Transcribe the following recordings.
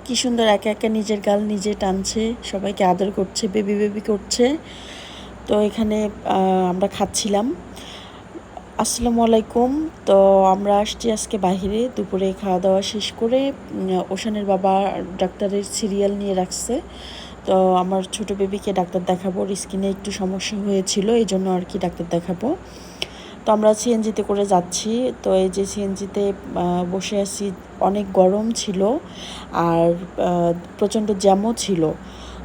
কি সুন্দর একা একা নিজের গাল নিজে টানছে, সবাইকে আদর করছে, বেবি বেবি করছে। তো এখানে আমরা খাচ্ছিলাম। আসসালামু আলাইকুম। তো আমরা আসছি আজকে বাহিরে, দুপুরে খাওয়া দাওয়া শেষ করে ওশানের বাবা ডাক্তারের সিরিয়াল নিয়ে রাখছে। তো আমার ছোট বেবিকে ডাক্তার দেখাবো, ওর স্কিনে একটু সমস্যা হয়েছিল, এই জন্য আর কি ডাক্তার দেখাবো। তো আমরা সিএনজিতে করে যাচ্ছি। তো এই যে সিএনজিতে বসে আছি, অনেক গরম ছিল আর প্রচণ্ড জ্যামও ছিল।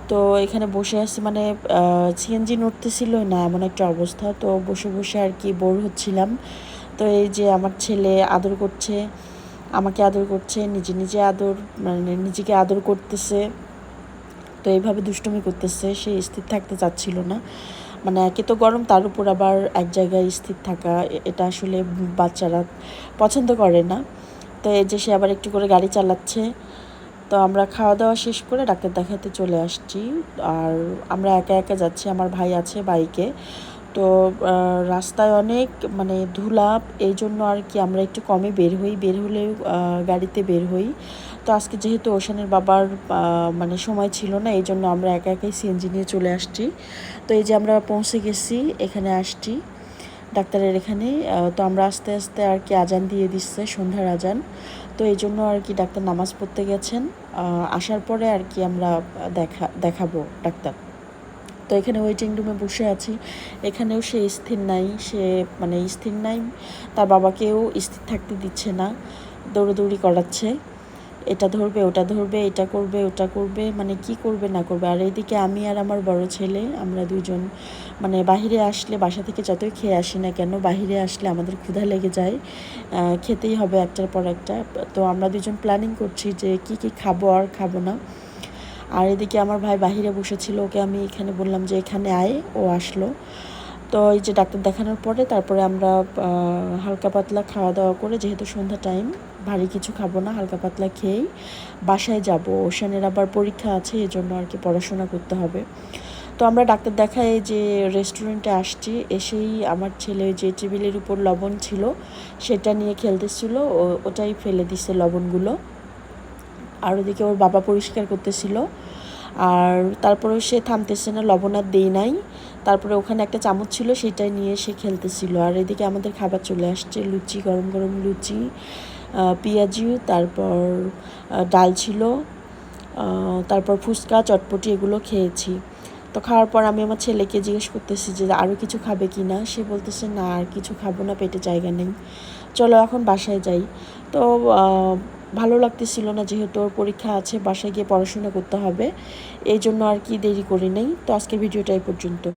তো এখানে বসে আছি, মানে সিএনজি নড়তেছিল না, এমন একটা অবস্থা। তো বসে বসে আর কি বোর হচ্ছিলাম। তো এই যে আমার ছেলে আদর করছে, আমাকে আদর করছে, নিজে নিজে আদর, মানে নিজেকে আদর করতেছে। তো এইভাবে দুষ্টুমি করতেছে, সে স্থির থাকতে চাচ্ছিল না। মানে একে তো গরম, তার উপর আবার এক জায়গায় স্থির থাকা, এটা আসলে বাচ্চারা পছন্দ করে না। তো এই যে সে আবার একটু করে গাড়ি চালাচ্ছে। তো আমরা খাওয়া দাওয়া শেষ করে ডাক্তার দেখাতে চলে আসছি। আর আমরা একা একা যাচ্ছি, আমার ভাই আছে বাইকে। তো রাস্তায় অনেক মানে ধুলা, এই জন্য আর কি আমরা একটু কমে বের হই, বের হলেও গাড়িতে বের হই। তো আজকে যেহেতু ওশানের বাবার মানে সময় ছিল না, এই জন্য আমরা একা একাই সিএনজি নিয়ে চলে আসছি। তো এই যে আমরা পৌঁছে গেছি, এখানে আসছি ডাক্তারের এখানে। তো আমরা আস্তে আস্তে আর কি আজান দিয়ে দিচ্ছে, সন্ধ্যার আজান। তো এই জন্য আর কি ডাক্তার নামাজ পড়তে গেছেন। আসার পরে আর কি আমরা দেখাবো ডাক্তার। তো এখানে ওয়েটিং রুমে বসে আছি, এখানেও সে স্থির নাই, সে মানে স্থির নাই, তার বাবাকেও স্থির থাকতে দিচ্ছে না, দৌড়াদৌড়ি করাচ্ছে, এটা ধরবে ওটা ধরবে, এটা করবে ওটা করবে, মানে কি করবে না করবে। আর এইদিকে আমি আর আমার বড় ছেলে, আমরা দুজন মানে বাহিরে আসলে, বাসা থেকে যতই খেয়ে আসি না কেন, বাহিরে আসলে আমাদের ক্ষুধা লেগে যায়, খেতেই হবে একটার পর একটা। তো আমরা দুজন প্ল্যানিং করছি যে কি কি খাবো আর খাবো না। আর এদিকে আমার ভাই বাহিরে বসেছিল, ওকে আমি এখানে বললাম যে এখানে আয়, ও আসলো। তো এই যে ডাক্তার দেখানোর পরে তারপরে আমরা হালকা পাতলা খাওয়া দাওয়া করে, যেহেতু সন্ধ্যা টাইম, ভারী কিছু খাবো না, হালকা পাতলা খেয়েই বাসায় যাব। ওশানের আবার পরীক্ষা আছে, এই জন্য আর কি পড়াশোনা করতে হবে। তো আমরা ডাক্তার দেখায় যে রেস্টুরেন্টে আসছি, এসেই আমার ছেলে যে টেবিলের উপর লবণ ছিল সেটা নিয়ে খেলতেছিল, ওটাই ফেলে দিচ্ছে লবণগুলো। আর ওদিকে ওর বাবা পরিষ্কার করতেছিল। আর তারপরেও সে থামতেছে না, লবণ আর দেই নাই। তারপরে ওখানে একটা চামচ ছিল, সেটাই নিয়ে সে খেলতেছিল। আর এদিকে আমাদের খাবার চলে আসছে, লুচি, গরম গরম লুচি, পেঁয়াজি, তারপর ডাল ছিল, তারপর ফুচকা, চটপটি, এগুলো খেয়েছি। তো খাওয়ার পর আমি আমার ছেলেকে জিজ্ঞেস করতেছি যে আরও কিছু খাবে কি না, সে বলতেছে না আর কিছু খাবো না, পেটে জায়গা নেই, চলো এখন বাসায় যাই। তো ভালো লাগতেছিল না, যেহেতু ওর পরীক্ষা আছে, বাসায় গিয়ে পড়াশোনা করতে হবে, এই জন্য আর কি দেরি করি নাই। তো আজকের ভিডিওটা এই পর্যন্ত।